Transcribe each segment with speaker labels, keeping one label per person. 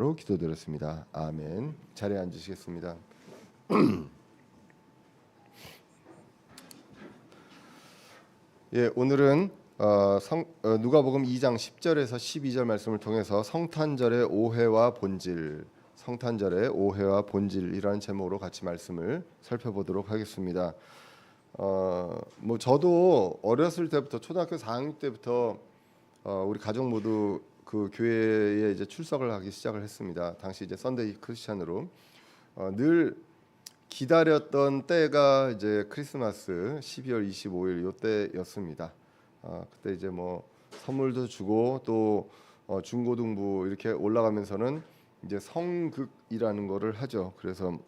Speaker 1: 기도드렸습니다. 아멘. 자리에 앉으시겠습니다. 예, 오늘은 누가복음 2장 10절에서 12절 말씀을 통해서 성탄절의 오해와 본질, 성탄절의 오해와 본질이라는 제목으로 같이 말씀을 살펴보도록 하겠습니다. 뭐 저도 어렸을 때부터 초등학교 4학년 때부터 우리 가족 모두 그 교회에 이제 출석을 하기 시작을 했습니다. 당시 이제 썬데이 크리스찬으로 늘 기다렸던 때가 이제 크리스마스 12월 25일 요 때였습니다. 그때 이제 뭐 선물도 주고 또 중고등부 이렇게 올라가면서는 이제 성극이라는 거를 하죠. 그래서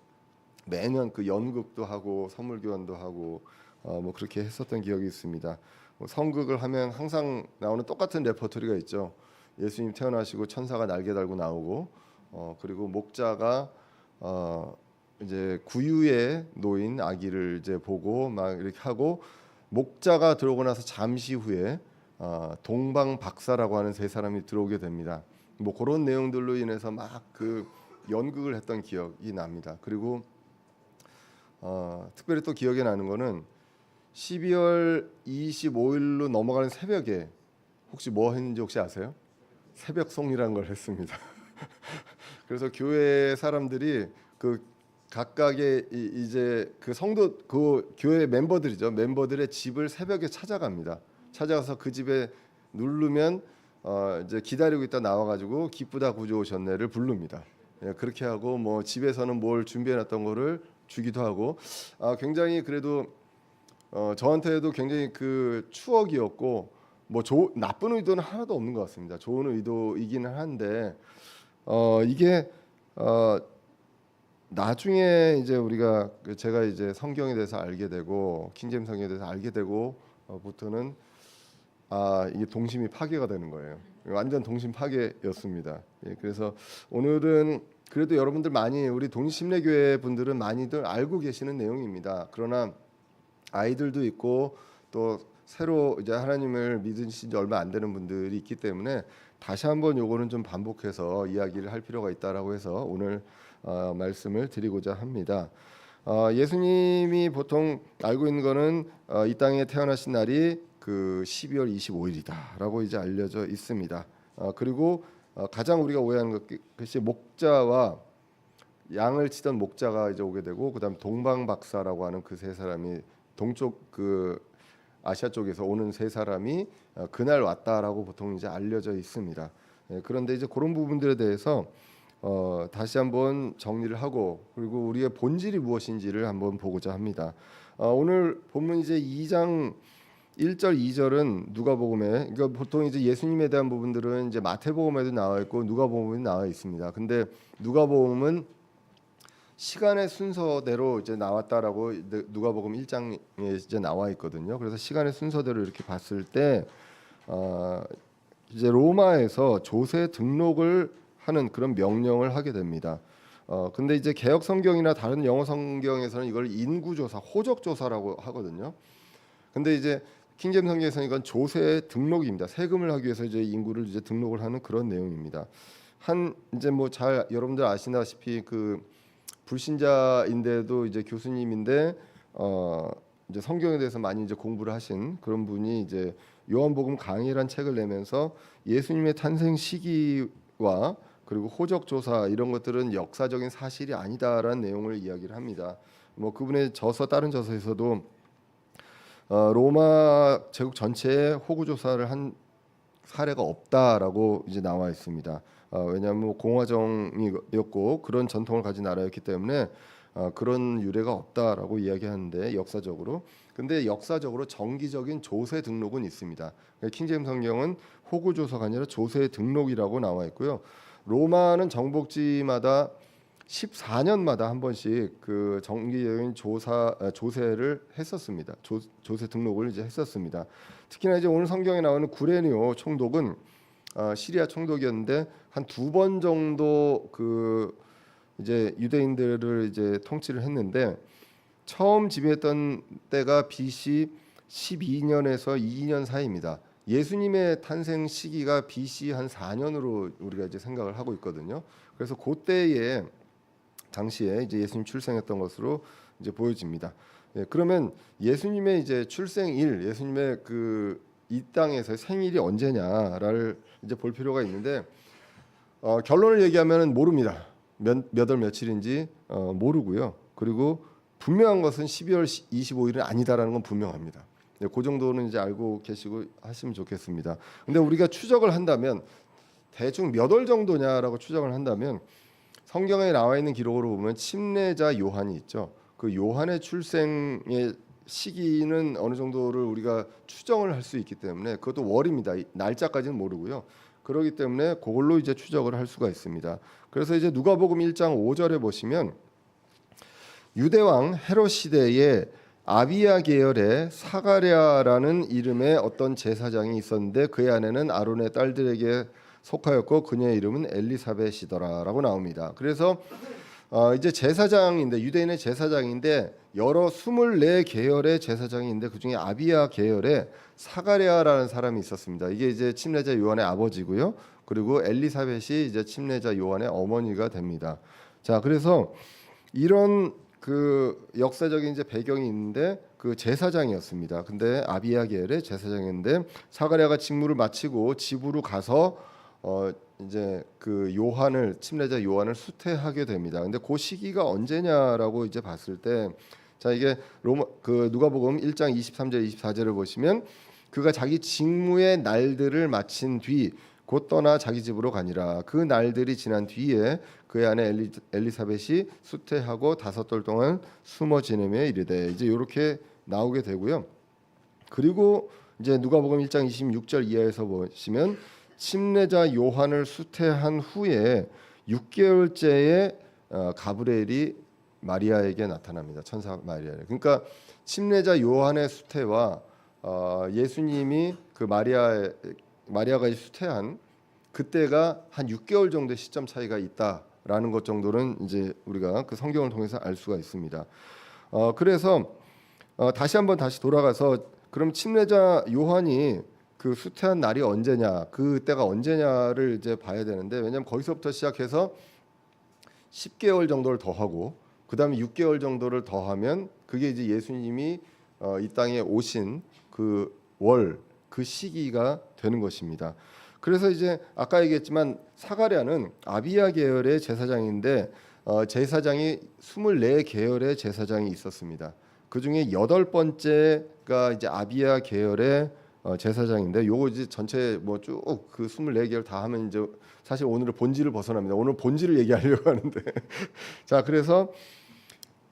Speaker 1: 매년 그 연극도 하고 선물 교환도 하고 뭐 그렇게 했었던 기억이 있습니다. 성극을 하면 항상 나오는 똑같은 레퍼토리가 있죠. 예수님 태어나시고 천사가 날개 달고 나오고 그리고 목자가 이제 구유에 놓인 아기를 이제 보고 막 이렇게 하고 목자가 들어오고 나서 잠시 후에 동방박사라고 하는 세 사람이 들어오게 됩니다. 뭐 그런 내용들로 인해서 막 그 연극을 했던 기억이 납니다. 그리고 특별히 또 기억에 나는 거는 12월 25일로 넘어가는 새벽에 혹시 뭐 했는지 혹시 아세요? 새벽송이라는 걸 했습니다. 그래서 교회 사람들이 그 각각의 이제 그 성도 그 교회 멤버들이죠. 멤버들의 집을 새벽에 찾아갑니다. 찾아가서 그 집에 누르면 이제 기다리고 있다 나와가지고 기쁘다 구주 오셨네를 부릅니다. 예, 그렇게 하고 뭐 집에서는 뭘 준비해놨던 거를 주기도 하고 굉장히 그래도 저한테도 굉장히 그 추억이었고 뭐 나쁜 의도는 하나도 없는 것 같습니다. 좋은 의도이기는 한데 이게 나중에 이제 우리가 제가 이제 성경에 대해서 알게 되고 킹제임스 성경에 대해서 알게 되고 부터는 이게 동심이 파괴가 되는 거예요. 완전 동심 파괴였습니다. 예, 그래서 오늘은 그래도 여러분들 많이 우리 동심례교회 분들은 많이들 알고 계시는 내용입니다. 그러나 아이들도 있고 또 새로 이제 하나님을 믿으신 지 얼마 안 되는 분들이 있기 때문에 다시 한번 요거는 좀 반복해서 이야기를 할 필요가 있다라고 해서 오늘 말씀을 드리고자 합니다. 예수님이 보통 알고 있는 거는 이 땅에 태어나신 날이 그 12월 25일이다라고 이제 알려져 있습니다. 그리고 가장 우리가 오해하는 것이 목자와 양을 치던 목자가 이제 오게 되고 그다음 동방박사라고 하는 그 세 사람이 동쪽 그 아시아 쪽에서 오는 세 사람이 그날 왔다라고 보통 이제 알려져 있습니다. 그런데 이제 그런 부분들에 대해서 다시 한번 정리를 하고 그리고 우리의 본질이 무엇인지를 한번 보고자 합니다. 오늘 본문 이제 2장 1절 2절은 누가복음에 그러니까 보통 이제 예수님에 대한 부분들은 이제 마태복음에도 나와 있고 누가복음에 나와 있습니다. 근데 누가복음은 시간의 순서대로 이제 나왔다라고 누가복음 1장에 이제 나와 있거든요. 그래서 시간의 순서대로 이렇게 봤을 때 이제 로마에서 조세 등록을 하는 그런 명령을 하게 됩니다. 근데 이제 개역 성경이나 다른 영어 성경에서는 이걸 인구조사, 호적조사라고 하거든요. 근데 이제 킹제임스 성경에서는 이건 조세 등록입니다. 세금을 하기 위해서 이제 인구를 이제 등록을 하는 그런 내용입니다. 이제 뭐 잘 여러분들 아시다시피 그 불신자인데도 이제 교수님인데 이제 성경에 대해서 많이 이제 공부를 하신 그런 분이 이제 요한복음 강의란 책을 내면서 예수님의 탄생 시기와 그리고 호적 조사 이런 것들은 역사적인 사실이 아니다라는 내용을 이야기를 합니다. 뭐 그분의 다른 저서에서도 로마 제국 전체에 호구 조사를 한 사례가 없다라고 이제 나와 있습니다. 왜냐하면 공화정이었고 그런 전통을 가진 나라였기 때문에 그런 유래가 없다라고 이야기하는데 역사적으로. 근데 역사적으로 정기적인 조세 등록은 있습니다. 킹제임스 성경은 호구 조사가 아니라 조세 등록이라고 나와 있고요. 로마는 정복지마다 14년마다 한 번씩 그 정기적인 조세를 했었습니다. 조세 등록을 이제 했었습니다. 특히나 이제 오늘 성경에 나오는 구레니오 총독은 시리아 총독이었는데 한 2번 정도 그 이제 유대인들을 이제 통치를 했는데 처음 지배했던 때가 BC 12년에서 2년 사이입니다. 예수님의 탄생 시기가 BC 한 4년으로 우리가 이제 생각을 하고 있거든요. 그래서 그때에 당시에 이제 예수님 출생했던 것으로 이제 보여집니다. 예, 그러면 예수님의 이제 출생일, 예수님의 그 이 땅에서 생일이 언제냐를 이제 볼 필요가 있는데 결론을 얘기하면 모릅니다. 몇 월 며칠인지 모르고요. 그리고 분명한 것은 12월 25일은 아니다라는 건 분명합니다. 네, 그 정도는 이제 알고 계시고 하시면 좋겠습니다. 근데 우리가 추적을 한다면 대충 몇 월 정도냐라고 추정을 한다면 성경에 나와 있는 기록으로 보면 침례자 요한이 있죠. 그 요한의 출생의 시기는 어느 정도를 우리가 추정을 할 수 있기 때문에 그것도 월입니다. 날짜까지는 모르고요. 그렇기 때문에 그걸로 이제 추적을 할 수가 있습니다. 그래서 이제 누가복음 1장 5절에 보시면 유대왕 헤롯 시대에 아비야 계열의 사가랴라는 이름의 어떤 제사장이 있었는데 그의 아내는 아론의 딸들에게 속하였고 그녀의 이름은 엘리사벳이더라라고 나옵니다. 그래서 이제 제사장인데 유대인의 제사장인데 여러 24계열의 제사장이 있는데 그중에 아비야 계열의 사가랴라는 사람이 있었습니다. 이게 이제 침례자 요한의 아버지고요. 그리고 엘리사벳이 이제 침례자 요한의 어머니가 됩니다. 자, 그래서 이런 그 역사적인 이제 배경이 있는데 그 제사장이었습니다. 근데 아비야 계열의 제사장인데 사가랴가 직무를 마치고 집으로 가서 이제 그 요한을 침례자 요한을 수태하게 됩니다. 근데 그 시기가 언제냐라고 이제 봤을 때 자 이게 그 누가복음 1장 23절 24절을 보시면 그가 자기 직무의 날들을 마친 뒤 곧 떠나 자기 집으로 가니라. 그 날들이 지난 뒤에 그의 아내 엘리사벳이 수태하고 5달 동안 숨어 지내며 이르되 이제 이렇게 나오게 되고요. 그리고 이제 누가복음 1장 26절 이하에서 보시면 침례자 요한을 수태한 후에 6개월째에 가브리엘이 마리아에게 나타납니다. 천사 마리아에. 그러니까 침례자 요한의 수태와 예수님이 그 마리아가 수태한 그때가 한 6개월 정도의 시점 차이가 있다라는 것 정도는 이제 우리가 그 성경을 통해서 알 수가 있습니다. 그래서 다시 돌아가서 그럼 침례자 요한이 그 수태한 날이 언제냐, 그때가 언제냐를 이제 봐야 되는데 왜냐하면 거기서부터 시작해서 10개월 정도를 더하고 그 다음에 6개월 정도를 더하면 그게 이제 예수님이 이 땅에 오신 그 그 시기가 되는 것입니다. 그래서 이제 아까 얘기했지만 사가랴는 아비야 계열의 제사장인데 제사장이 24계열의 제사장이 있었습니다. 그 중에 8번째가 이제 아비야 계열의 제사장인데 요거 이제 전체 뭐 쭉 그 24계열 다 하면 이제 사실 오늘은 본질을 벗어납니다. 오늘 본질을 얘기하려고 하는데 자 그래서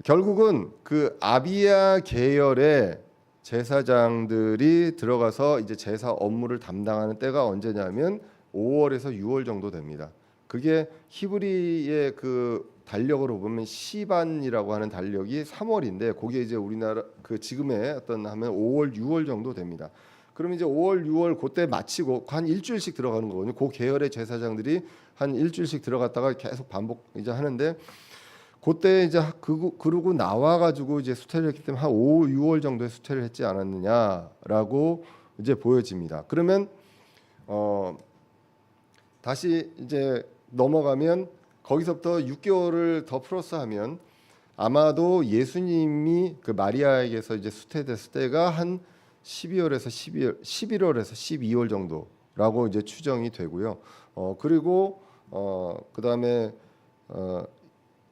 Speaker 1: 결국은 그 아비야 계열의 제사장들이 들어가서 이제 제사 업무를 담당하는 때가 언제냐면 5월에서 6월 정도 됩니다. 그게 히브리의 그 달력으로 보면 시반이라고 하는 달력이 3월인데 그게 이제 우리나라 그 지금의 어떤 하면 5월, 6월 정도 됩니다. 그럼 이제 5월, 6월 그때 마치고 한 일주일씩 들어가는 거거든요. 그 계열의 제사장들이 한 일주일씩 들어갔다가 계속 반복 이제 하는데 그때 이제 그러고 나와가지고 이제 수태를 했기 때문에 한 5, 6월 정도에 수태를 했지 않았느냐라고 이제 보여집니다. 그러면 다시 이제 넘어가면 거기서부터 6개월을 더 플러스하면 아마도 예수님이 그 마리아에게서 이제 수태됐을 때가 한 11월에서 12월 정도라고 이제 추정이 되고요. 그리고 그 다음에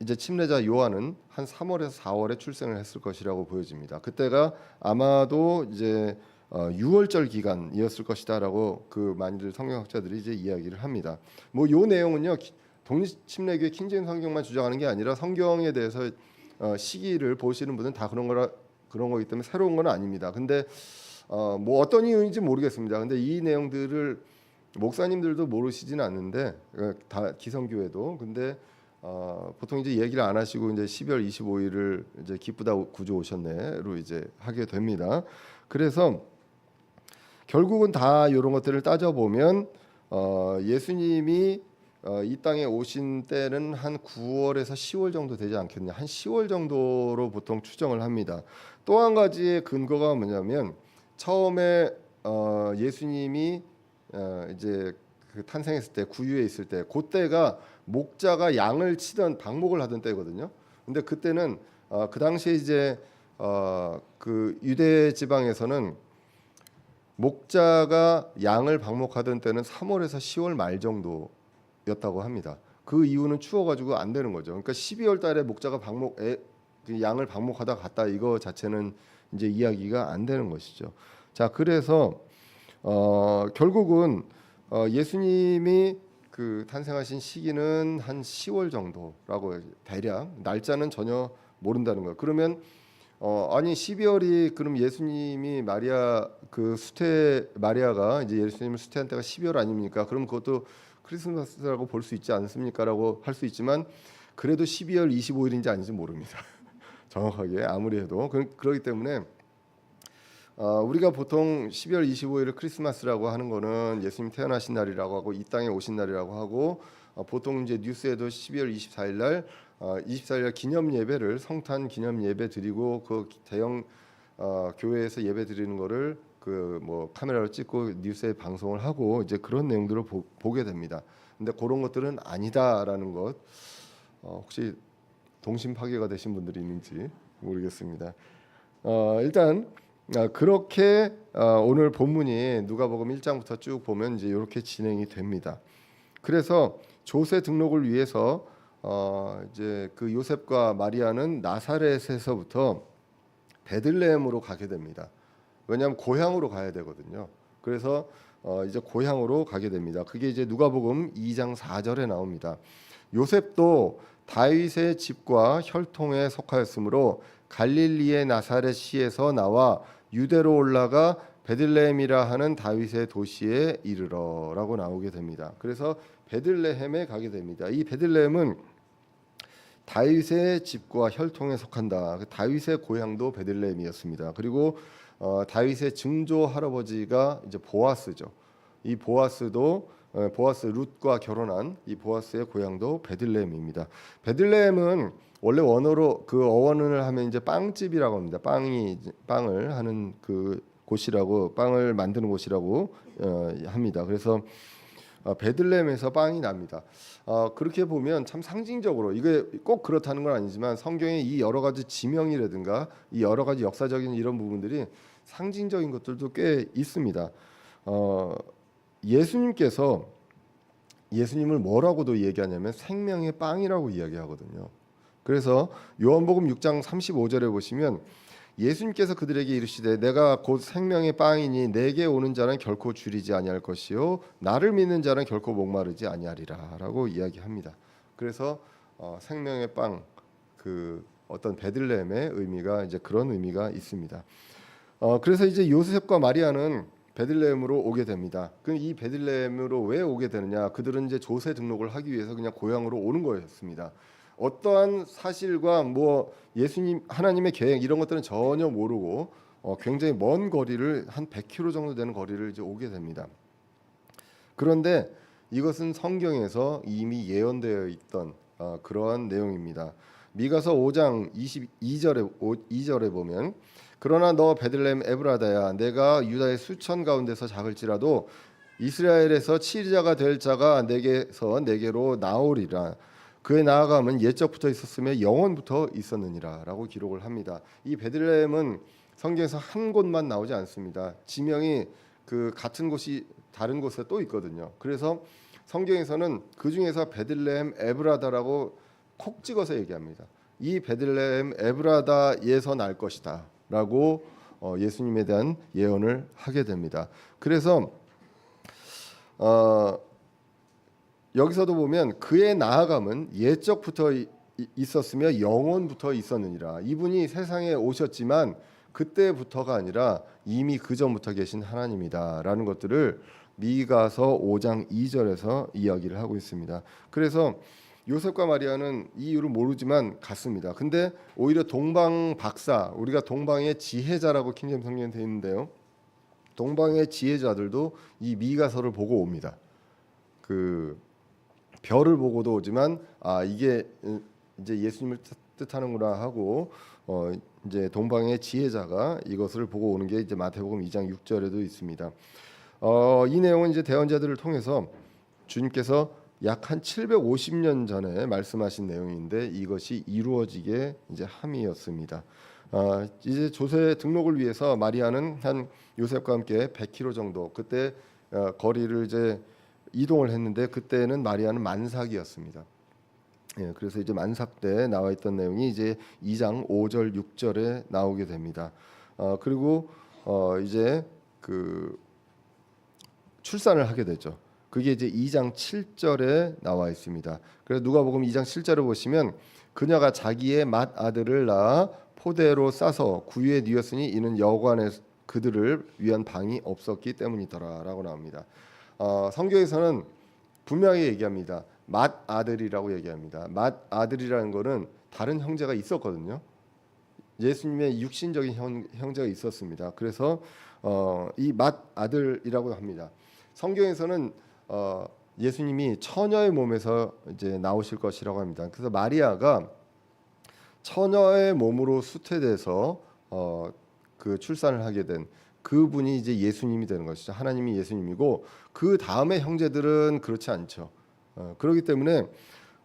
Speaker 1: 이제 침례자 요한은 한 3월에서 4월에 출생을 했을 것이라고 보여집니다. 그때가 아마도 이제 6월절 기간이었을 것이다라고 그 많이들 성경학자들이 이제 이야기를 합니다. 뭐 요 내용은요 독립침례교회 킹제임스 성경만 주장하는 게 아니라 성경에 대해서 시기를 보시는 분은 다 그런 거기 때문에 새로운 건 아닙니다. 근데 뭐 어떤 이유인지 모르겠습니다. 근데 이 내용들을 목사님들도 모르시진 않는데 다 기성교회도 근데 보통 이제 얘기를 안 하시고 이제 12월 25일을 이제 기쁘다 구주 오셨네로 이제 하게 됩니다. 그래서 결국은 다 이런 것들을 따져 보면 예수님이 이 땅에 오신 때는 한 9월에서 10월 정도 되지 않겠냐, 한 10월 정도로 보통 추정을 합니다. 또 한 가지의 근거가 뭐냐면 처음에 예수님이 이제 그 탄생했을 때 구유에 있을 때 그때가 목자가 양을 치던 방목을 하던 때거든요. 근데 그때는 그 당시에 이제 그 유대 지방에서는 목자가 양을 방목하던 때는 3월에서 10월 말 정도였다고 합니다. 그 이유는 추워가지고 안 되는 거죠. 그러니까 12월 달에 목자가 그 양을 방목하다 갔다 이거 자체는 이제 이야기가 안 되는 것이죠. 자, 그래서 결국은 예수님이 그 탄생하신 시기는 한 10월 정도라고 대략 날짜는 전혀 모른다는 거예요. 그러면 아니 12월이 그럼 예수님이 마리아가 이제 예수님을 수태한 때가 12월 아닙니까? 그럼 그것도 크리스마스라고 볼 수 있지 않습니까라고 할 수 있지만 그래도 12월 25일인지 아닌지 모릅니다. 정확하게 아무리 해도 그렇기 때문에 우리가 보통 12월 25일을 크리스마스라고 하는 거는 예수님 태어나신 날이라고 하고 이 땅에 오신 날이라고 하고 보통 이제 뉴스에도 12월 24일 날 24일 날 기념 예배를 성탄 기념 예배 드리고 그 대형 교회에서 예배 드리는 거를 그 뭐 카메라로 찍고 뉴스에 방송을 하고 이제 그런 내용들을 보게 됩니다. 근데 그런 것들은 아니다라는 것 혹시 동심 파괴가 되신 분들이 있는지 모르겠습니다. 일단 그렇게 오늘 본문이 누가복음 1장부터 쭉 보면 이제 이렇게 진행이 됩니다. 그래서 조세 등록을 위해서 이제 그 요셉과 마리아는 나사렛에서부터 베들레헴으로 가게 됩니다. 왜냐하면 고향으로 가야 되거든요. 그래서 이제 고향으로 가게 됩니다. 그게 이제 누가복음 2장 4절에 나옵니다. 요셉도 다윗의 집과 혈통에 속하였으므로 갈릴리의 나사렛 시에서 나와 유대로 올라가 베들레헴이라 하는 다윗의 도시에 이르러라고 나오게 됩니다. 그래서 베들레헴에 가게 됩니다. 이 베들레헴은 다윗의 집과 혈통에 속한다. 다윗의 고향도 베들레헴이었습니다. 그리고 다윗의 증조 할아버지가 이제 보아스죠. 이 보아스도 보아스 룻과 결혼한 이 보아스의 고향도 베들레헴입니다. 베들레헴은 원래 원어로 그 어원을 하면 이제 빵집이라고 합니다. 빵을 하는 그 곳이라고 빵을 만드는 곳이라고 합니다. 그래서 베들레헴에서 빵이 납니다. 그렇게 보면 참 상징적으로 이게 꼭 그렇다는 건 아니지만 성경의 이 여러 가지 지명이라든가 이 여러 가지 역사적인 이런 부분들이 상징적인 것들도 꽤 있습니다. 예수님을 뭐라고도 얘기하냐면 생명의 빵이라고 이야기하거든요. 그래서 요한복음 6장 35절에 보시면 예수님께서 그들에게 이르시되 내가 곧 생명의 빵이니 내게 오는 자는 결코 줄이지 아니할 것이요 나를 믿는 자는 결코 목마르지 아니하리라라고 이야기합니다. 그래서 생명의 빵 그 어떤 베들레헴의 의미가 이제 그런 의미가 있습니다. 그래서 이제 요셉과 마리아는 베들레헴으로 오게 됩니다. 그럼 이 베들레헴으로 왜 오게 되느냐? 그들은 이제 조세 등록을 하기 위해서 그냥 고향으로 오는 거였습니다. 어떠한 사실과 뭐 예수님 하나님의 계획 이런 것들은 전혀 모르고 굉장히 먼 거리를 한 100km 정도 되는 거리를 이제 오게 됩니다. 그런데 이것은 성경에서 이미 예언되어 있던 그러한 내용입니다. 미가서 5장 2절에 보면 그러나 너 베들레헴 에브라다야 내가 유다의 수천 가운데서 작을지라도 이스라엘에서 치리자가 될 자가 내게로 나오리라. 그의 나아감은 옛적부터 있었으며 영원부터 있었느니라라고 기록을 합니다. 이 베들레헴은 성경에서 한 곳만 나오지 않습니다. 지명이 그 같은 곳이 다른 곳에 또 있거든요. 그래서 성경에서는 그 중에서 베들레헴 에브라다라고 콕 찍어서 얘기합니다. 이 베들레헴 에브라다에서 날 것이다라고 예수님에 대한 예언을 하게 됩니다. 그래서 여기서도 보면 그의 나아감은 옛적부터 있었으며 영원부터 있었느니라. 이분이 세상에 오셨지만 그때부터가 아니라 이미 그 전부터 계신 하나님이다라는 것들을 미가서 5장 2절에서 이야기를 하고 있습니다. 그래서 요셉과 마리아는 이 이유를 모르지만 갔습니다. 근데 오히려 동방 박사, 우리가 동방의 지혜자라고 킹제임스 성경에 되어 있는데요. 동방의 지혜자들도 이 미가서를 보고 옵니다. 그 별을 보고도 오지만 이게 이제 예수님을 뜻하는구나 하고 이제 동방의 지혜자가 이것을 보고 오는 게 이제 마태복음 2장 6절에도 있습니다. 이 내용은 이제 대언자들을 통해서 주님께서 약 한 750년 전에 말씀하신 내용인데 이것이 이루어지게 이제 함이었습니다. 이제 조세 등록을 위해서 마리아는 한 요셉과 함께 100km 정도 그때 거리를 이제 이동을 했는데 그때는 마리아는 만삭이었습니다. 예, 그래서 이제 만삭 때 나와 있던 내용이 이제 2장 5절 6절에 나오게 됩니다. 그리고 이제 그 출산을 하게 되죠. 그게 이제 2장 7절에 나와 있습니다. 그래서 누가복음 2장 7절을 보시면 그녀가 자기의 맏 아들을 낳아 포대로 싸서 구유에 뉘었으니 이는 여관에 그들을 위한 방이 없었기 때문이더라라고 나옵니다. 성경에서는 분명히 얘기합니다. 맏 아들이라고 얘기합니다. 맏 아들이라는 거는 다른 형제가 있었거든요. 예수님의 육신적인 형제가 있었습니다. 그래서 이 맏 아들이라고 합니다. 성경에서는 예수님이 처녀의 몸에서 이제 나오실 것이라고 합니다. 그래서 마리아가 처녀의 몸으로 수태돼서 그 출산을 하게 된 그분이 이제 예수님이 되는 것이죠. 하나님이 예수님이고 그 다음에 형제들은 그렇지 않죠. 그렇기 때문에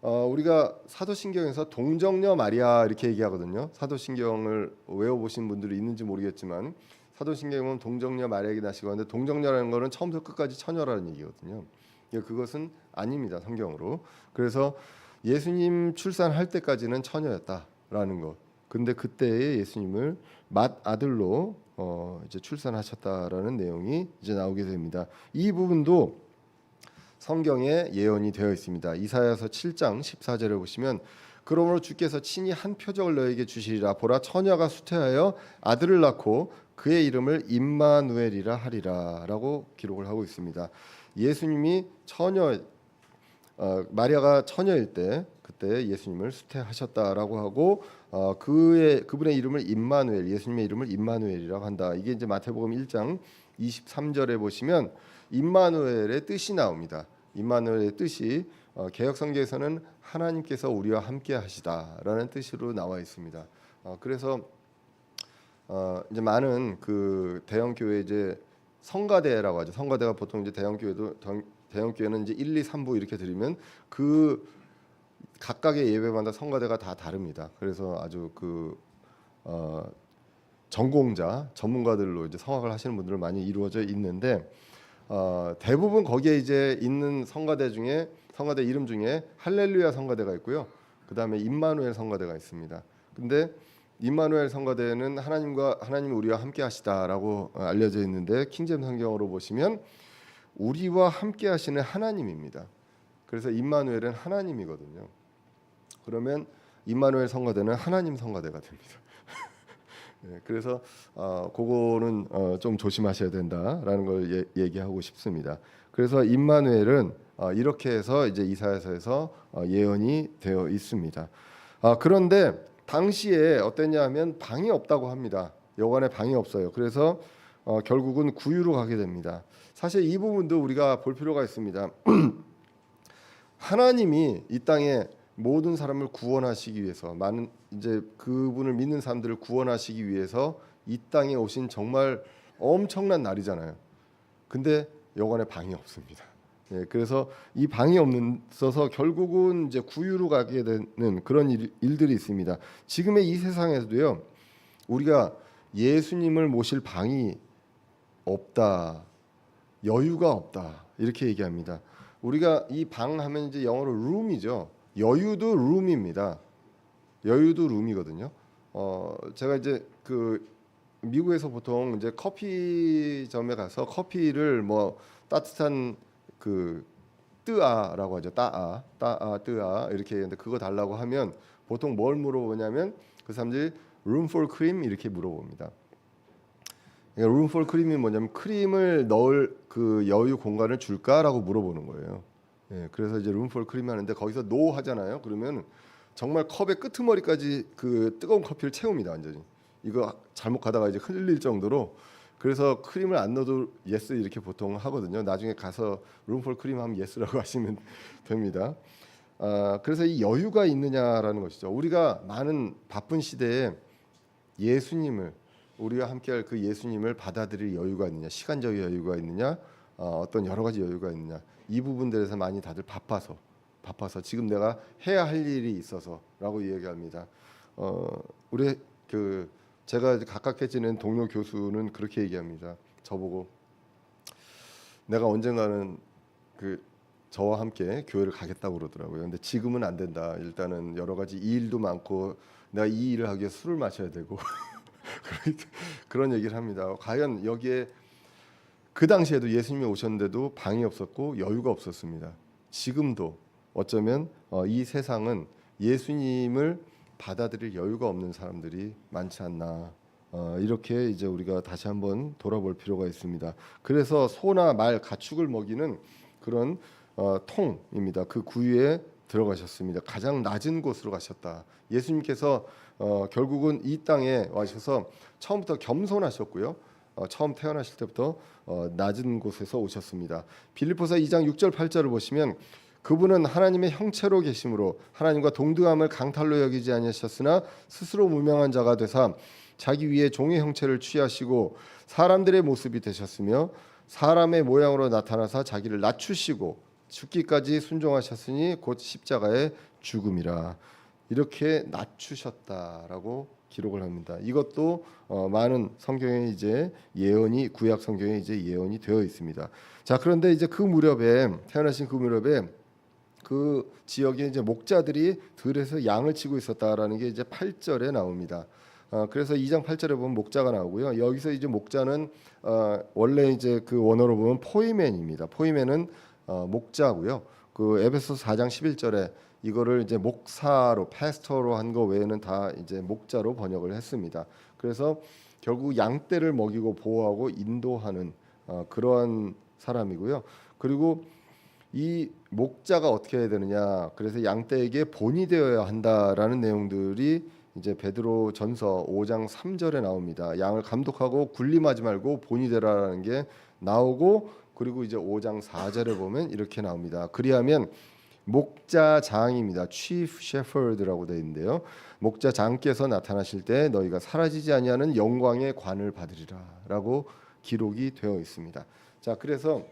Speaker 1: 우리가 사도신경에서 동정녀 마리아 이렇게 얘기하거든요. 사도신경을 외워보신 분들이 있는지 모르겠지만 사도신경은 동정녀 마리아에게 나시고 하는데 동정녀라는 거는 처음부터 끝까지 처녀라는 얘기거든요. 그것은 아닙니다. 성경으로. 그래서 예수님 출산할 때까지는 처녀였다라는 것. 근데 그때에 예수님을 맏 아들로 이제 출산하셨다라는 내용이 이제 나오게 됩니다. 이 부분도 성경에 예언이 되어 있습니다. 이사야서 7장 14절에 보시면 그러므로 주께서 친히 한 표적을 너에게 주시리라 보라 처녀가 수태하여 아들을 낳고 그의 이름을 임마누엘이라 하리라라고 기록을 하고 있습니다. 예수님이 마리아가 처녀일 때 그때 예수님을 수태하셨다라고 하고 그분의 이름을 임마누엘 예수님의 이름을 임마누엘이라고 한다. 이게 이제 마태복음 1장 23절에 보시면 임마누엘의 뜻이 나옵니다. 임마누엘의 뜻이 개역 성경에서는 하나님께서 우리와 함께 하시다라는 뜻으로 나와 있습니다. 그래서 이제 많은 그 대형 교회 이제 성가대라고 하죠. 성가대가 보통 이제 대형 교회는 이제 1, 2, 3부 이렇게 드리면 그 각각의 예배마다 성가대가 다 다릅니다. 그래서 아주 그 전공자 전문가들로 이제 성악을 하시는 분들은 많이 이루어져 있는데 대부분 거기에 이제 있는 성가대 이름 중에 할렐루야 성가대가 있고요. 그 다음에 임마누엘 성가대가 있습니다. 근데 임마누엘 성가대는 하나님이 우리와 함께하시다라고 알려져 있는데 킹제임스 성경으로 보시면 우리와 함께하시는 하나님입니다. 그래서 임마누엘은 하나님이거든요. 그러면 임마누엘 성가대는 하나님 성가대가 됩니다. 네, 그래서 그거는 좀 조심하셔야 된다라는 걸 얘기하고 싶습니다. 그래서 임마누엘은 이렇게 해서 이제 이사야서에서 예언이 되어 있습니다. 그런데 당시에 어땠냐면 방이 없다고 합니다. 여관에 방이 없어요. 그래서 결국은 구유로 가게 됩니다. 사실 이 부분도 우리가 볼 필요가 있습니다. 하나님이 이 땅에 모든 사람을 구원하시기 위해서 많은 이제 그분을 믿는 사람들을 구원하시기 위해서 이 땅에 오신 정말 엄청난 날이잖아요. 근데 여관에 방이 없습니다. 예, 그래서 이 방이 없어서 결국은 이제 구유로 가게 되는 그런 일들이 있습니다. 지금의 이 세상에서도요. 우리가 예수님을 모실 방이 없다. 여유가 없다. 이렇게 얘기합니다. 우리가 이 방 하면 이제 영어로 room이죠. 여유도 룸입니다. 여유도 룸이거든요. 제가 이제 그 미국에서 보통 이제 커피점에 가서 커피를 뭐 따뜻한 그 뜨아라고 하죠. 따아 뜨아 이렇게 했는데 그거 달라고 하면 보통 뭘 물어보냐면 그 사람들이 room for cream 이렇게 물어봅니다. 그러니까 room for cream이 뭐냐면 크림을 넣을 그 여유 공간을 줄까라고 물어보는 거예요. 예, 그래서 이제 room for cream 하는데 거기서 no 하잖아요. 그러면 정말 컵의 끄트머리까지 그 뜨거운 커피를 채웁니다. 완전히 이거 잘못 가다가 이제 흘릴 정도로. 그래서 크림을 안 넣어도 yes 이렇게 보통 하거든요. 나중에 가서 room for cream 하면 yes라고 하시면 됩니다. 그래서 이 여유가 있느냐라는 것이죠. 우리가 많은 바쁜 시대에 예수님을 우리와 함께할 그 예수님을 받아들일 여유가 있느냐, 시간적 여유가 있느냐, 어떤 여러 가지 여유가 있느냐, 이 부분들에서 많이 다들 바빠서 지금 내가 해야 할 일이 있어서라고 이야기합니다. 우리 제가 가깝게 지낸 동료 교수는 그렇게 얘기합니다. 저보고 내가 언젠가는 저와 함께 교회를 가겠다고 그러더라고요. 근데 지금은 안 된다. 일단은 여러 가지 이 일도 많고 내가 이 일을 하기 위해 술을 마셔야 되고 그런 얘기를 합니다. 과연 여기에 그 당시에도 예수님이 오셨는데도 방이 없었고 여유가 없었습니다. 지금도 어쩌면 이 세상은 예수님을 받아들일 여유가 없는 사람들이 많지 않나. 이렇게 이제 우리가 다시 한번 돌아볼 필요가 있습니다. 그래서 소나 말, 가축을 먹이는 그런 통입니다. 그 구유에 들어가셨습니다. 가장 낮은 곳으로 가셨다. 예수님께서 결국은 이 땅에 와셔서 처음부터 겸손하셨고요. 처음 태어나실 때부터 낮은 곳에서 오셨습니다. 빌립보서 2장 6절 8절을 보시면 그분은 하나님의 형체로 계심으로 하나님과 동등함을 강탈로 여기지 아니하셨으나 스스로 무명한 자가 되사 자기 위에 종의 형체를 취하시고 사람들의 모습이 되셨으며 사람의 모양으로 나타나사 자기를 낮추시고 죽기까지 순종하셨으니 곧 십자가의 죽음이라. 이렇게 낮추셨다라고 기록을 합니다. 이것도 많은 성경에 이제 예언이 구약 성경에 이제 예언이 되어 있습니다. 자, 그런데 이제 그 무렵에 태어나신 그 무렵에 그 지역에 이제 목자들이 들에서 양을 치고 있었다라는 게 이제 8절에 나옵니다. 그래서 2장 8절에 보면 목자가 나오고요. 여기서 이제 목자는 원래 이제 그 원어로 보면 포이맨입니다. 포이맨은 목자고요. 그 에베소서 4장 11절에 이거를 이제 목사로 패스터로 한 거 외에는 다 이제 목자로 번역을 했습니다. 그래서 결국 양떼를 먹이고 보호하고 인도하는 그러한 사람이고요. 그리고 이 목자가 어떻게 해야 되느냐? 그래서 양떼에게 본이 되어야 한다라는 내용들이 이제 베드로 전서 5장 3절에 나옵니다. 양을 감독하고 군림하지 말고 본이 되라라는 게 나오고, 그리고 이제 5장 4절에 보면 이렇게 나옵니다. 그리하면 목자장입니다. Chief Shepherd라고 되어 있는데요. 목자장께서 나타나실 때 너희가 사라지지 아니하는 영광의 관을 받으리라라고 기록이 되어 있습니다. 자, 그래서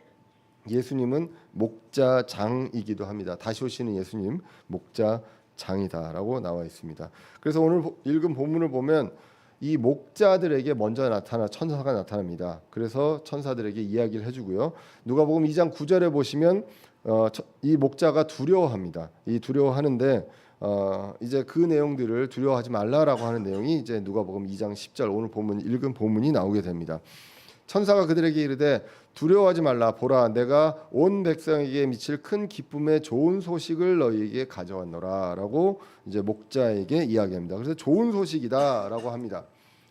Speaker 1: 예수님은 목자장이기도 합니다. 다시 오시는 예수님 목자장이다라고 나와 있습니다. 그래서 오늘 읽은 본문을 보면 이 목자들에게 먼저 천사가 나타납니다. 그래서 천사들에게 이야기를 해주고요. 누가복음 2장 9절에 보시면 이 목자가 두려워합니다. 이 두려워하는데 이제 그 내용들을 두려워하지 말라라고 하는 내용이 이제 누가복음 2장 10절 오늘 읽은 본문이 나오게 됩니다. 천사가 그들에게 이르되 두려워하지 말라. 보라, 내가 온 백성에게 미칠 큰 기쁨의 좋은 소식을 너희에게 가져왔노라라고 이제 목자에게 이야기합니다. 그래서 좋은 소식이다라고 합니다.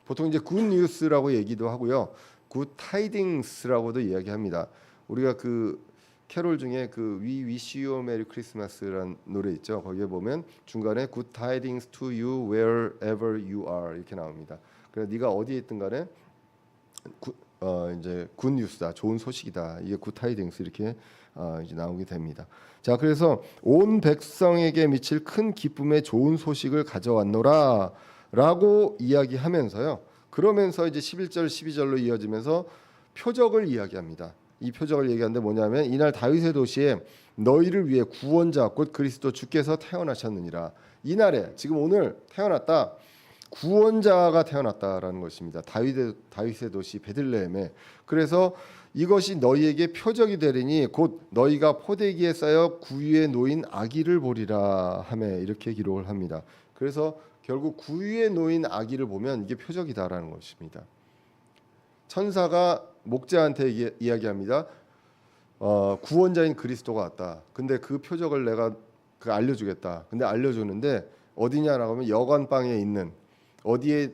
Speaker 1: 보통 이제 굿 뉴스라고 얘기도 하고요, 굿 타이딩스라고도 이야기합니다. 우리가 그 캐롤 중에 그 We Wish You a Merry Christmas라는 노래 있죠. 거기에 보면 중간에 Good Tidings to you wherever you are 이렇게 나옵니다. 그래서 네가 어디에 있든 간에 이제 굿 뉴스다, 좋은 소식이다. 이게 굿 타이딩스 이렇게 이제 나오게 됩니다. 자, 그래서 온 백성에게 미칠 큰 기쁨의 좋은 소식을 가져왔노라라고 이야기하면서요. 그러면서 이제 11절 12절로 이어지면서 표적을 이야기합니다. 이 표적을 얘기하는데 뭐냐면 이날 다윗의 도시에 너희를 위해 구원자 곧 그리스도 주께서 태어나셨느니라. 이날에 지금 오늘 태어났다. 구원자가 태어났다라는 것입니다. 다윗의 도시 베들레헴에. 그래서 이것이 너희에게 표적이 되리니 곧 너희가 포대기에 쌓여 구유에 놓인 아기를 보리라 하며 이렇게 기록을 합니다. 그래서 결국 구유에 놓인 아기를 보면 이게 표적이다라는 것입니다. 천사가 목자한테 이야기합니다. 구원자인 그리스도가 왔다. 근데 그 표적을 내가 알려주겠다. 근데 알려주는데 어디냐라고 하면 여관방에 있는 어디에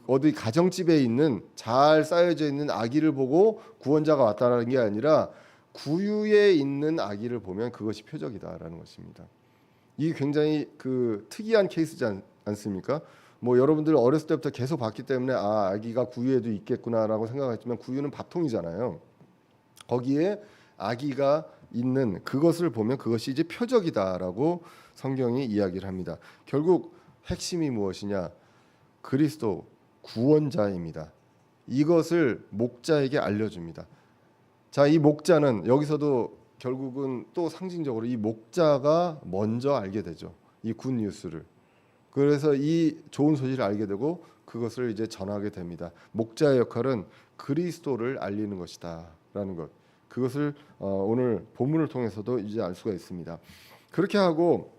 Speaker 1: 어디 가정집에 있는 잘 쌓여져 있는 아기를 보고 구원자가 왔다라는 게 아니라 구유에 있는 아기를 보면 그것이 표적이다라는 것입니다. 이 굉장히 특이한 케이스지 않습니까? 여러분들 어렸을 때부터 계속 봤기 때문에 아기가 구유에도 있겠구나라고 생각했지만 구유는 밥통이잖아요. 거기에 아기가 있는 그것을 보면 그것이 이제 표적이다라고 성경이 이야기를 합니다. 결국 핵심이 무엇이냐? 그리스도 구원자입니다. 이것을 목자에게 알려줍니다. 자, 이 목자는 여기서도 결국은 또 상징적으로 이 목자가 먼저 알게 되죠. 이 굿뉴스를. 그래서 이 좋은 소식을 알게 되고 그것을 이제 전하게 됩니다. 목자의 역할은 그리스도를 알리는 것이다라는 것. 그것을 오늘 본문을 통해서도 이제 알 수가 있습니다. 그렇게 하고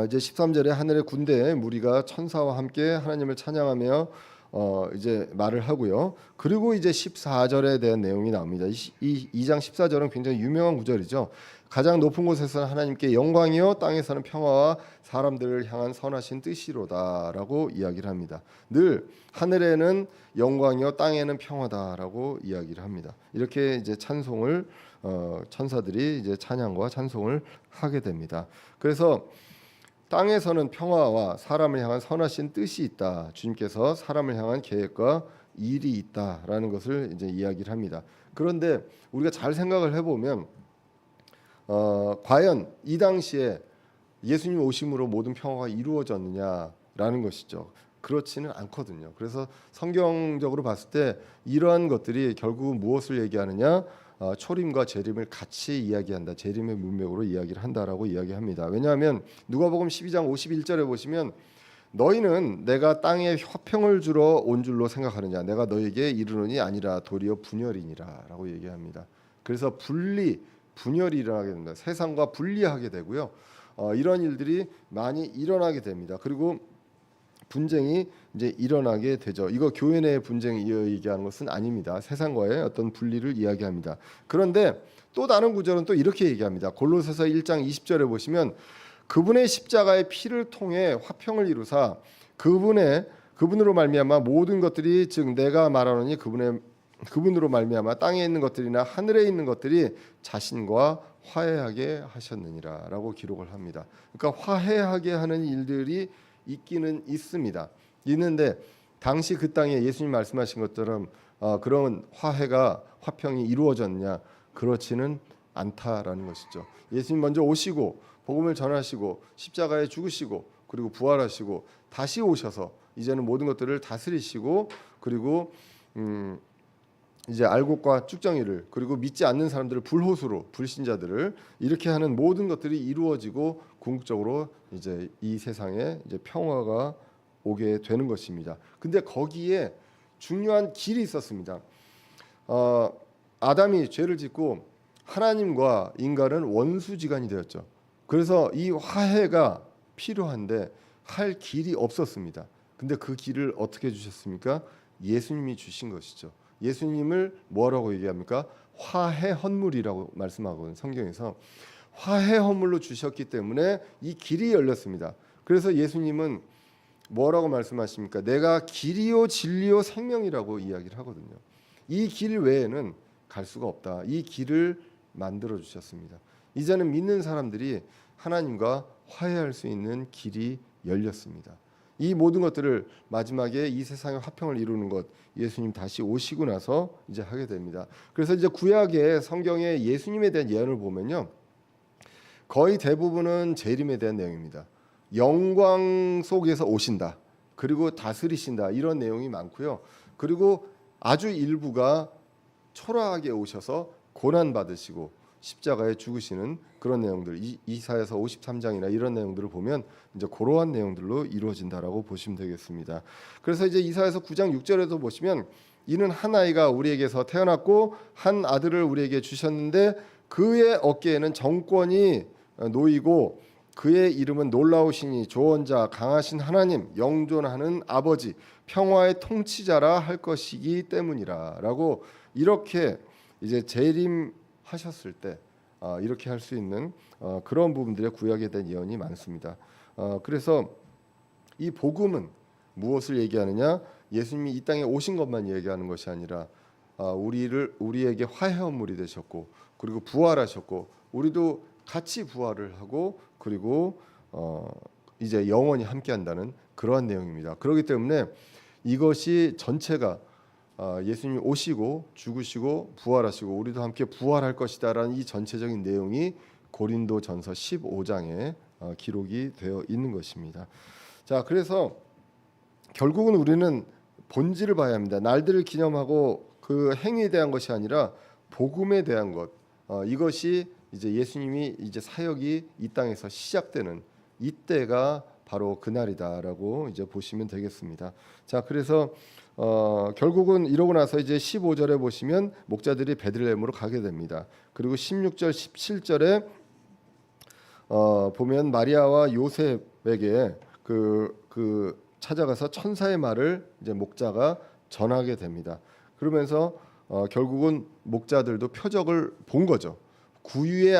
Speaker 1: 이제 13절에 하늘의 군대의 무리가 천사와 함께 하나님을 찬양하며 이제 말을 하고요. 그리고 이제 14절에 대한 내용이 나옵니다. 이 2장 14절은 굉장히 유명한 구절이죠. 가장 높은 곳에서는 하나님께 영광이요 땅에서는 평화와 사람들을 향한 선하신 뜻이로다라고 이야기를 합니다. 늘 하늘에는 영광이요 땅에는 평화다라고 이야기를 합니다. 이렇게 이제 찬송을 천사들이 이제 찬양과 찬송을 하게 됩니다. 그래서 땅에서는 평화와 사람을 향한 선하신 뜻이 있다. 주님께서 사람을 향한 계획과 일이 있다라는 것을 이제 이야기를 합니다. 그런데 우리가 잘 생각을 해보면 과연 이 당시에 예수님 오심으로 모든 평화가 이루어졌느냐라는 것이죠. 그렇지는 않거든요. 그래서 성경적으로 봤을 때 이러한 것들이 결국 무엇을 얘기하느냐? 초림과 재림을 같이 이야기한다. 재림의 문맥으로 이야기를 한다라고 이야기합니다. 왜냐하면 누가복음 12장 51절에 보시면 너희는 내가 땅에 화평을 주러 온 줄로 생각하느냐? 내가 너에게 이르노니 아니라 도리어 분열이니라라고 얘기합니다. 그래서 분열이 일어나게 됩니다. 세상과 분리하게 되고요. 이런 일들이 많이 일어나게 됩니다. 그리고 분쟁이 이제 일어나게 되죠. 이거 교회 내 분쟁 얘기하는 것은 아닙니다. 세상과의 어떤 분리를 이야기합니다. 그런데 또 다른 구절은 또 이렇게 얘기합니다. 골로새서 1장 20절에 보시면 그분의 십자가의 피를 통해 화평을 이루사 그분으로 말미암아 모든 것들이 즉 내가 말하노니 그분으로 말미암아 땅에 있는 것들이나 하늘에 있는 것들이 자신과 화해하게 하셨느니라라고 기록을 합니다. 그러니까 화해하게 하는 일들이 있기는 있습니다. 있는데 당시 그 땅에 예수님 말씀하신 것처럼 그런 화평이 이루어졌냐? 그렇지는 않다라는 것이죠. 예수님 먼저 오시고 복음을 전하시고 십자가에 죽으시고 그리고 부활하시고 다시 오셔서 이제는 모든 것들을 다스리시고 그리고 이제 알곡과 쭉정이를 그리고 믿지 않는 사람들을 불호수로 불신자들을 이렇게 하는 모든 것들이 이루어지고 궁극적으로 이제 이 세상에 이제 평화가 오게 되는 것입니다. 근데 거기에 중요한 길이 있었습니다. 아담이 죄를 짓고 하나님과 인간은 원수지간이 되었죠. 그래서 이 화해가 필요한데 할 길이 없었습니다. 근데 그 길을 어떻게 주셨습니까? 예수님이 주신 것이죠. 예수님을 뭐라고 얘기합니까? 화해 헌물이라고 말씀하거든요. 성경에서 화해 헌물로 주셨기 때문에 이 길이 열렸습니다. 그래서 예수님은 뭐라고 말씀하십니까? 내가 길이요 진리요 생명이라고 이야기를 하거든요. 이 길 외에는 갈 수가 없다. 이 길을 만들어 주셨습니다. 이제는 믿는 사람들이 하나님과 화해할 수 있는 길이 열렸습니다. 이 모든 것들을 마지막에 이 세상의 화평을 이루는 것 예수님 다시 오시고 나서 이제 하게 됩니다. 그래서 이제 구약의 성경에 예수님에 대한 예언을 보면요. 거의 대부분은 재림에 대한 내용입니다. 영광 속에서 오신다. 그리고 다스리신다. 이런 내용이 많고요. 그리고 아주 일부가 초라하게 오셔서 고난 받으시고 십자가에 죽으시는 그런 내용들 이사야서 53장이나 이런 내용들을 보면 이제 그러한 내용들로 이루어진다라고 보시면 되겠습니다. 그래서 이제 이사야서 9장 6절에도 보시면 이는 한 아이가 우리에게서 태어났고 한 아들을 우리에게 주셨는데 그의 어깨에는 정권이 놓이고 그의 이름은 놀라우시니 조언자 강하신 하나님 영존하는 아버지 평화의 통치자라 할 것이기 때문이라라고 이렇게 이제 재림하셨을 때 이렇게 할 수 있는 그런 부분들의 구약에 대한 예언이 많습니다. 그래서 이 복음은 무엇을 얘기하느냐? 예수님이 이 땅에 오신 것만 얘기하는 것이 아니라 우리에게 화해헌물이 되셨고 그리고 부활하셨고 우리도 같이 부활을 하고 그리고 이제 영원히 함께한다는 그러한 내용입니다. 그렇기 때문에 이것이 전체가 예수님이 오시고 죽으시고 부활하시고 우리도 함께 부활할 것이다라는 이 전체적인 내용이 고린도전서 15장에 기록이 되어 있는 것입니다. 자, 그래서 결국은 우리는 본질을 봐야 합니다. 날들을 기념하고 그 행위에 대한 것이 아니라 복음에 대한 것. 이것이 이제 예수님이 이제 사역이 이 땅에서 시작되는 이때가 바로 그날이다라고 이제 보시면 되겠습니다. 자, 그래서 결국은 이러고 나서 이제 15절에 보시면 목자들이 베들레헴으로 가게 됩니다. 그리고 16절, 17절에 보면 마리아와 요셉에게 그 찾아가서 천사의 말을 이제 목자가 전하게 됩니다. 그러면서 결국은 목자들도 표적을 본 거죠. 구유에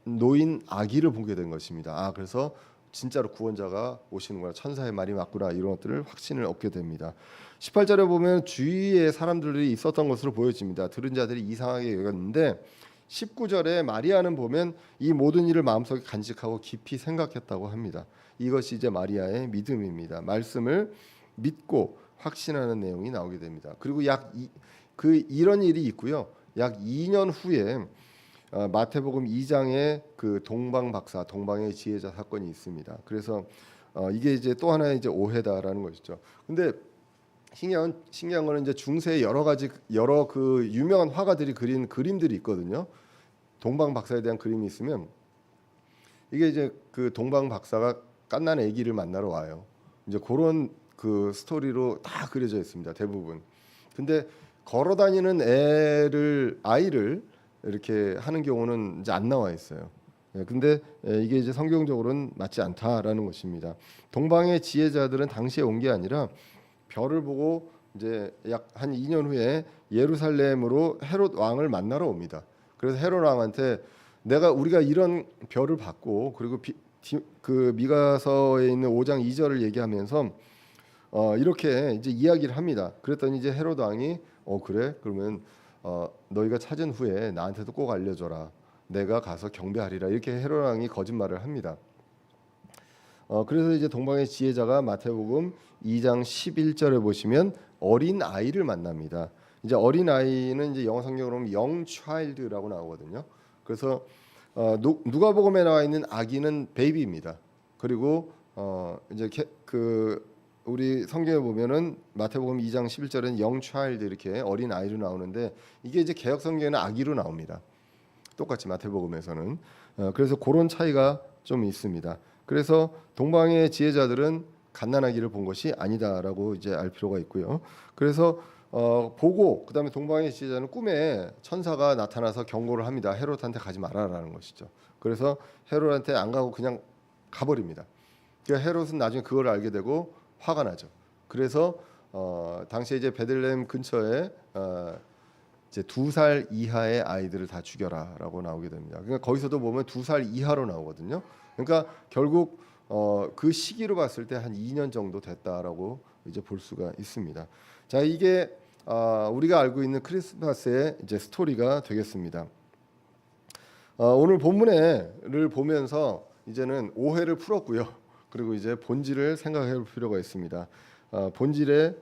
Speaker 1: 놓인 아기를 보게 된 것입니다. 그래서 진짜로 구원자가 오시는구나, 천사의 말이 맞구나, 이런 것들을 확신을 얻게 됩니다. 18절에 보면 주위에 사람들이 있었던 것으로 보여집니다. 들은 자들이 이상하게 여겼는데 19절에 마리아는 보면 이 모든 일을 마음속에 간직하고 깊이 생각했다고 합니다. 이것이 이제 마리아의 믿음입니다. 말씀을 믿고 확신하는 내용이 나오게 됩니다. 그리고 이런 일이 있고요. 약 2년 후에 마태복음 2장에 그 동방박사, 동방의 지혜자 사건이 있습니다. 그래서 이게 이제 또 하나의 이제 오해다라는 것이죠. 근데 신기한 거는 이제 중세에 여러 그 유명한 화가들이 그린 그림들이 있거든요. 동방박사에 대한 그림이 있으면 이게 이제 그 동방박사가 갓난 아기를 만나러 와요. 이제 그런 그 스토리로 다 그려져 있습니다. 대부분. 근데 걸어다니는 아이를 이렇게 하는 경우는 이제 안 나와 있어요. 근데 이게 이제 성경적으로는 맞지 않다라는 것입니다. 동방의 지혜자들은 당시에 온 게 아니라 별을 보고 이제 약 한 2년 후에 예루살렘으로 헤롯 왕을 만나러 옵니다. 그래서 헤롯 왕한테 우리가 이런 별을 봤고, 그리고 그 미가서에 있는 5장 2절을 얘기하면서 이렇게 이제 이야기를 합니다. 그랬더니 이제 헤롯 왕이 그래? 그러면 너희가 찾은 후에 나한테도 꼭 알려줘라. 내가 가서 경배하리라. 이렇게 헤롯 왕이 거짓말을 합니다. 그래서 이제 동방의 지혜자가 마태복음 2장 11절에 보시면 어린 아이를 만납니다. 이제 어린 아이는 이제 영어 성경으로 보면 young child라고 나오거든요. 그래서 누가복음에 나와 있는 아기는 베이비입니다. 그리고 이제 우리 성경에 보면은 마태복음 2장 11절에는 young child 이렇게 어린 아이로 나오는데 이게 이제 개역 성경에는 아기로 나옵니다. 똑같이 마태복음에서는. 그래서 그런 차이가 좀 있습니다. 그래서 동방의 지혜자들은 갓난아기를 본 것이 아니다라고 이제 알 필요가 있고요. 그래서 보고 그다음에 동방의 지혜자는 꿈에 천사가 나타나서 경고를 합니다. 헤롯한테 가지 말아라는 것이죠. 그래서 헤롯한테 안 가고 그냥 가버립니다. 그러니까 헤롯은 나중에 그걸 알게 되고 화가 나죠. 그래서 당시에 이제 베들레헴 근처에 이제 2살 이하의 아이들을 다 죽여라라고 나오게 됩니다. 그러니까 거기서도 보면 2살 이하로 나오거든요. 그러니까 결국 그 시기로 봤을 때 한 2년 정도 됐다라고 이제 볼 수가 있습니다. 자, 이게 우리가 알고 있는 크리스마스의 이제 스토리가 되겠습니다. 오늘 본문을 보면서 이제는 오해를 풀었고요. 그리고 이제 본질을 생각해 볼 필요가 있습니다. 본질에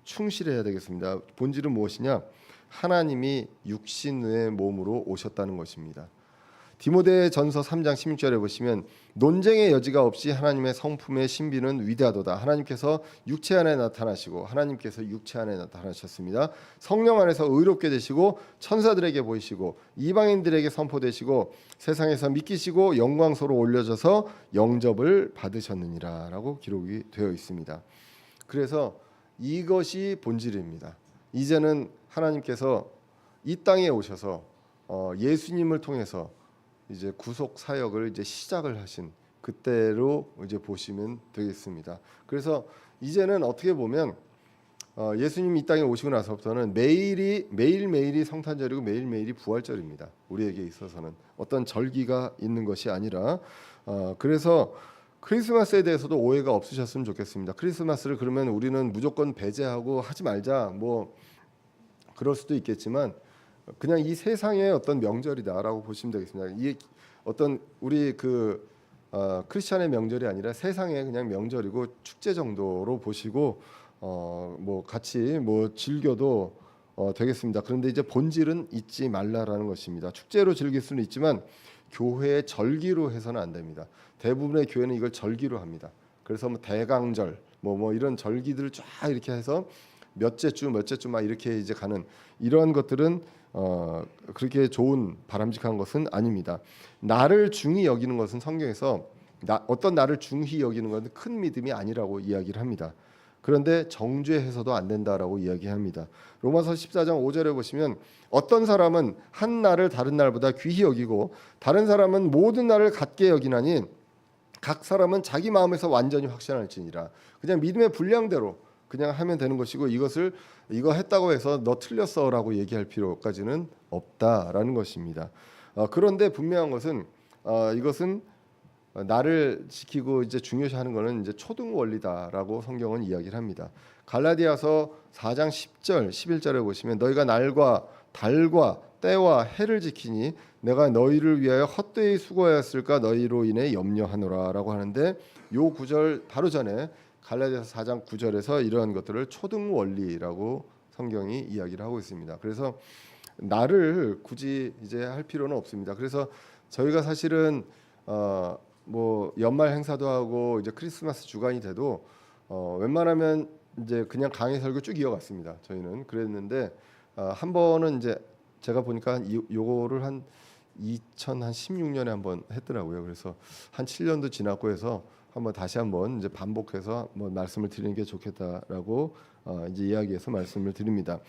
Speaker 1: 충실해야 되겠습니다. 본질은 무엇이냐? 하나님이 육신의 몸으로 오셨다는 것입니다. 디모데전서 3장 16절에 보시면 논쟁의 여지가 없이 하나님의 성품의 신비는 위대하도다. 하나님께서 육체 안에 나타나시고 하나님께서 육체 안에 나타나셨습니다. 성령 안에서 의롭게 되시고 천사들에게 보이시고 이방인들에게 선포되시고 세상에서 믿기시고 영광소로 올려져서 영접을 받으셨느니라라고 기록이 되어 있습니다. 그래서 이것이 본질입니다. 이제는 하나님께서 이 땅에 오셔서 예수님을 통해서 이제 구속 사역을 이제 시작을 하신 그때로 이제 보시면 되겠습니다. 그래서 이제는 어떻게 보면 예수님이 이 땅에 오시고 나서부터는 매일매일이 성탄절이고 매일매일이 부활절입니다. 우리에게 있어서는 어떤 절기가 있는 것이 아니라 그래서 크리스마스에 대해서도 오해가 없으셨으면 좋겠습니다. 크리스마스를 그러면 우리는 무조건 배제하고 하지 말자, 뭐 그럴 수도 있겠지만 그냥 이 세상의 어떤 명절이다라고 보시면 되겠습니다. 이게 어떤 우리 크리스천의 명절이 아니라 세상의 그냥 명절이고 축제 정도로 보시고 뭐 같이 뭐 즐겨도 되겠습니다. 그런데 이제 본질은 잊지 말라라는 것입니다. 축제로 즐길 수는 있지만 교회의 절기로 해서는 안 됩니다. 대부분의 교회는 이걸 절기로 합니다. 그래서 뭐 대강절 뭐 이런 절기들을 쫙 이렇게 해서 몇째 주 막 이렇게 이제 가는 이러한 것들은 그렇게 좋은 바람직한 것은 아닙니다. 나를 중히 여기는 것은 성경에서 어떤 나를 중히 여기는 것은 큰 믿음이 아니라고 이야기를 합니다. 그런데 정죄해서도 안 된다라고 이야기합니다. 로마서 14장 5절에 보시면 어떤 사람은 한 날을 다른 날보다 귀히 여기고 다른 사람은 모든 날을 같게 여기나니 각 사람은 자기 마음에서 완전히 확신할지니라. 그냥 믿음의 분량대로 그냥 하면 되는 것이고 이거 했다고 해서 너 틀렸어라고 얘기할 필요까지는 없다라는 것입니다. 그런데 분명한 것은 이것은 나를 지키고 이제 중요시하는 것은 이제 초등 원리다라고 성경은 이야기를 합니다. 갈라디아서 4장 10절 11절에 보시면 너희가 날과 달과 때와 해를 지키니 내가 너희를 위하여 헛되이 수고하였을까 너희로 인해 염려하노라라고 하는데 요 구절 바로 전에 갈라디아서 4장 9절에서 이러한 것들을 초등 원리라고 성경이 이야기를 하고 있습니다. 그래서 나를 굳이 이제 할 필요는 없습니다. 그래서 저희가 사실은 뭐 연말 행사도 하고 이제 크리스마스 주간이 돼도 웬만하면 이제 그냥 강의 설교 쭉 이어갔습니다. 저희는 그랬는데 한 번은 이제 제가 보니까 요거를 한 2016년에 한번 했더라고요. 그래서 한 7년도 지났고 해서 다시 한번 이제 반복해서 뭐 말씀을 드리는 게 좋겠다라고 이제 이야기해서 말씀을 드립니다.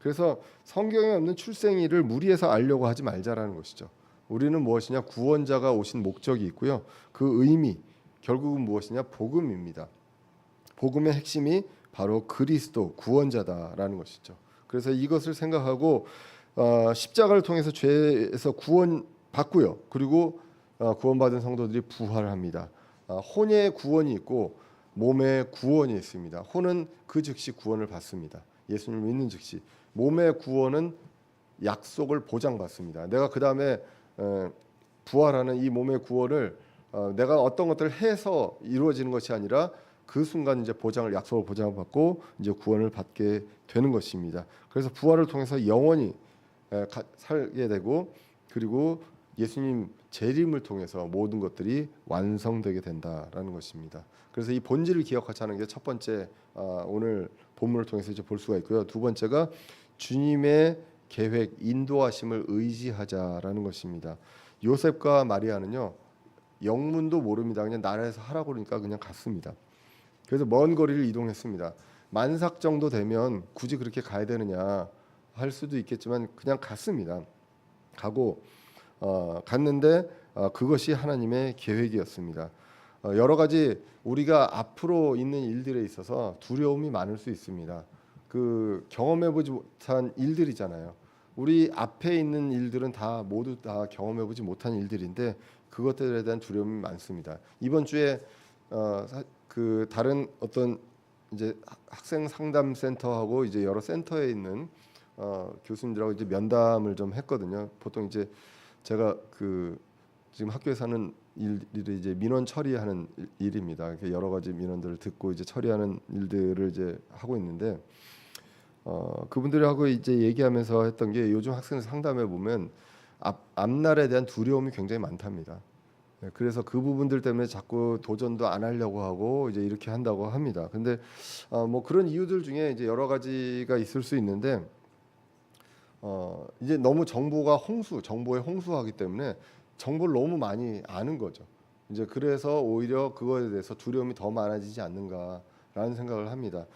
Speaker 1: 그래서 성경에 없는 출생일을 무리해서 알려고 하지 말자라는 것이죠. 우리는 무엇이냐? 구원자가 오신 목적이 있고요. 그 의미 결국은 무엇이냐? 복음입니다. 복음의 핵심이 바로 그리스도 구원자다라는 것이죠. 그래서 이것을 생각하고 십자가를 통해서 죄에서 구원받고요. 그리고 구원받은 성도들이 부활합니다. 혼의 구원이 있고 몸의 구원이 있습니다. 혼은 그 즉시 구원을 받습니다. 예수님을 믿는 즉시. 몸의 구원은 약속을 보장받습니다. 내가 그 다음에 부활하는 이 몸의 구원을 내가 어떤 것들을 해서 이루어지는 것이 아니라 그 순간 이제 약속을 보장받고 이제 구원을 받게 되는 것입니다. 그래서 부활을 통해서 영원히 살게 되고 그리고 예수님 재림을 통해서 모든 것들이 완성되게 된다라는 것입니다. 그래서 이 본질을 기억하자는 게 첫 번째 오늘 본문을 통해서 이제 볼 수가 있고요. 두 번째가 주님의 계획 인도하심을 의지하자라는 것입니다. 요셉과 마리아는요 영문도 모릅니다. 그냥 나라에서 하라고 그러니까 그냥 갔습니다. 그래서 먼 거리를 이동했습니다. 만삭 정도 되면 굳이 그렇게 가야 되느냐 할 수도 있겠지만 그냥 갔습니다. 가고 갔는데 그것이 하나님의 계획이었습니다. 여러 가지 우리가 앞으로 있는 일들에 있어서 두려움이 많을 수 있습니다. 그 경험해보지 못한 일들이잖아요. 우리 앞에 있는 일들은 모두 다 경험해보지 못한 일들인데 그것들에 대한 두려움이 많습니다. 이번 주에 그 다른 어떤 이제 학생 상담 센터하고 이제 여러 센터에 있는 교수님들하고 이제 면담을 좀 했거든요. 보통 이제 제가 그 지금 학교에서 하는 일이 이제 민원 처리하는 일입니다. 여러 가지 민원들을 듣고 이제 처리하는 일들을 이제 하고 있는데 그분들하고 이제 얘기하면서 했던 게 요즘 학생 상담해 보면 앞날에 대한 두려움이 굉장히 많답니다. 그래서 그 부분들 때문에 자꾸 도전도 안 하려고 하고 이제 이렇게 한다고 합니다. 근데 뭐 그런 이유들 중에 이제 여러 가지가 있을 수 있는데 이제 너무 정보에 홍수하기 때문에 정보를 너무 많이 아는 거죠. 이제 그래서 오히려 그거에 대해서 두려움이 더 많아지지 않는가라는 생각을 합니다.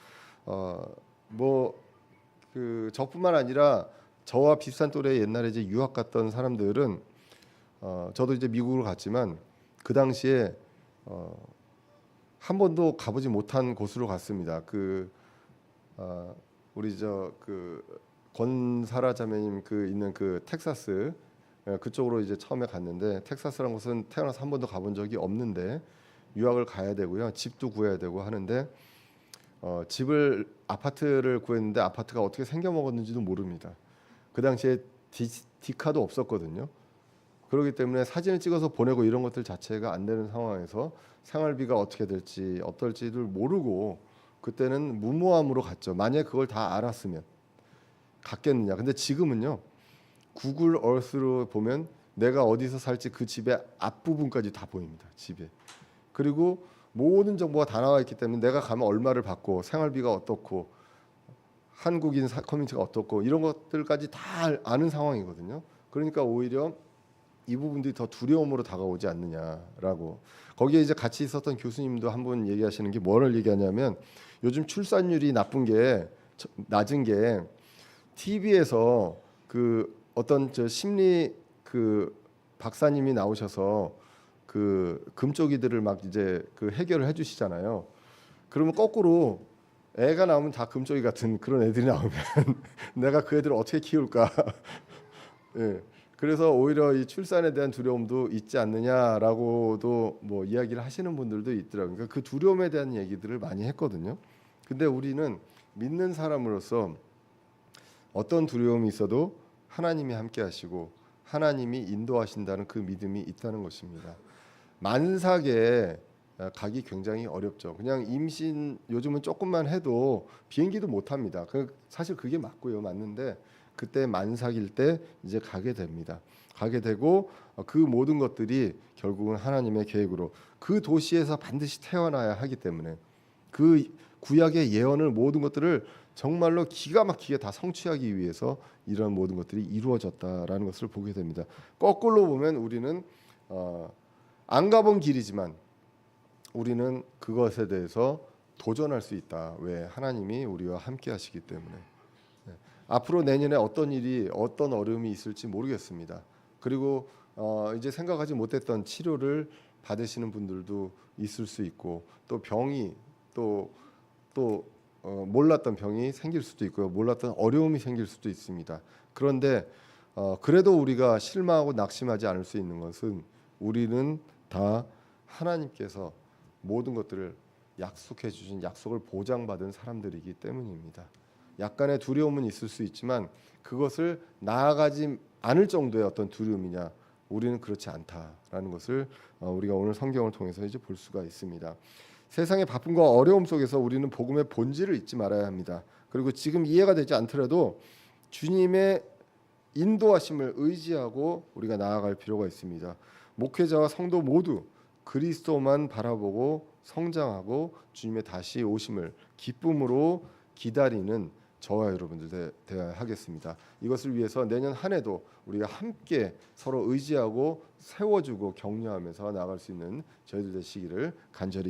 Speaker 1: 뭐 그 저뿐만 아니라 저와 비슷한 또래 옛날에 이제 유학 갔던 사람들은 저도 이제 미국으로 갔지만 그 당시에 한 번도 가보지 못한 곳으로 갔습니다. 우리 그 권사라 자매님 있는 그 텍사스 그쪽으로 이제 처음에 갔는데 텍사스라는 곳은 태어나서 한 번도 가본 적이 없는데 유학을 가야 되고요. 집도 구해야 되고 하는데 아파트를 구했는데 아파트가 어떻게 생겨 먹었는지도 모릅니다. 그 당시에 디카도 없었거든요. 그렇기 때문에 사진을 찍어서 보내고 이런 것들 자체가 안 되는 상황에서 생활비가 어떻게 될지 어떨지를 모르고 그때는 무모함으로 갔죠. 만약 그걸 다 알았으면 같겠느냐. 근데 지금은요. 구글 얼스로 보면 내가 어디서 살지 그 집의 앞부분까지 다 보입니다. 집에. 그리고 모든 정보가 다 나와 있기 때문에 내가 가면 얼마를 받고 생활비가 어떻고 한국인 커뮤니티가 어떻고 이런 것들까지 다 아는 상황이거든요. 그러니까 오히려 이 부분들이 더 두려움으로 다가오지 않느냐라고. 거기에 이제 같이 있었던 교수님도 한 분 얘기하시는 게 뭐를 얘기하냐면 요즘 출산율이 낮은 게 TV에서 그 어떤 저 심리 그 박사님이 나오셔서 그 금쪽이들을 막 이제 그 해결을 해주시잖아요. 그러면 거꾸로 애가 나오면 다 금쪽이 같은 그런 애들이 나오면 내가 그 애들을 어떻게 키울까? 예. 그래서 오히려 이 출산에 대한 두려움도 있지 않느냐라고도 뭐 이야기를 하시는 분들도 있더라고요. 그러니까 그 두려움에 대한 얘기들을 많이 했거든요. 근데 우리는 믿는 사람으로서 어떤 두려움이 있어도 하나님이 함께 하시고 하나님이 인도하신다는 그 믿음이 있다는 것입니다. 만삭에 가기 굉장히 어렵죠. 그냥 임신 요즘은 조금만 해도 비행기도 못 합니다. 사실 그게 맞는데 그때 만삭일 때 이제 가게 됩니다. 가게 되고 그 모든 것들이 결국은 하나님의 계획으로 그 도시에서 반드시 태어나야 하기 때문에 그 구약의 예언을 모든 것들을 정말로 기가 막히게 다 성취하기 위해서 이런 모든 것들이 이루어졌다라는 것을 보게 됩니다. 거꾸로 보면 우리는 안 가본 길이지만 우리는 그것에 대해서 도전할 수 있다. 왜? 하나님이 우리와 함께 하시기 때문에. 앞으로 내년에 어떤 어려움이 있을지 모르겠습니다. 그리고 이제 생각하지 못했던 치료를 받으시는 분들도 있을 수 있고 또 병이 또 몰랐던 병이 생길 수도 있고요. 몰랐던 어려움이 생길 수도 있습니다. 그런데 그래도 우리가 실망하고 낙심하지 않을 수 있는 것은 우리는 다 하나님께서 모든 것들을 약속해 주신 약속을 보장받은 사람들이기 때문입니다. 약간의 두려움은 있을 수 있지만 그것을 나아가지 않을 정도의 어떤 두려움이냐, 우리는 그렇지 않다라는 것을 우리가 오늘 성경을 통해서 이제 볼 수가 있습니다. 세상의 바쁨과 어려움 속에서 우리는 복음의 본질을 잊지 말아야 합니다. 그리고 지금 이해가 되지 않더라도 주님의 인도하심을 의지하고 우리가 나아갈 필요가 있습니다. 목회자와 성도 모두 그리스도만 바라보고 성장하고 주님의 다시 오심을 기쁨으로 기다리는 저와 여러분들 되어야 하겠습니다. 이것을 위해서 내년 한 해도 우리가 함께 서로 의지하고 세워주고 격려하면서 나아갈 수 있는 저희들 되시기를 간절히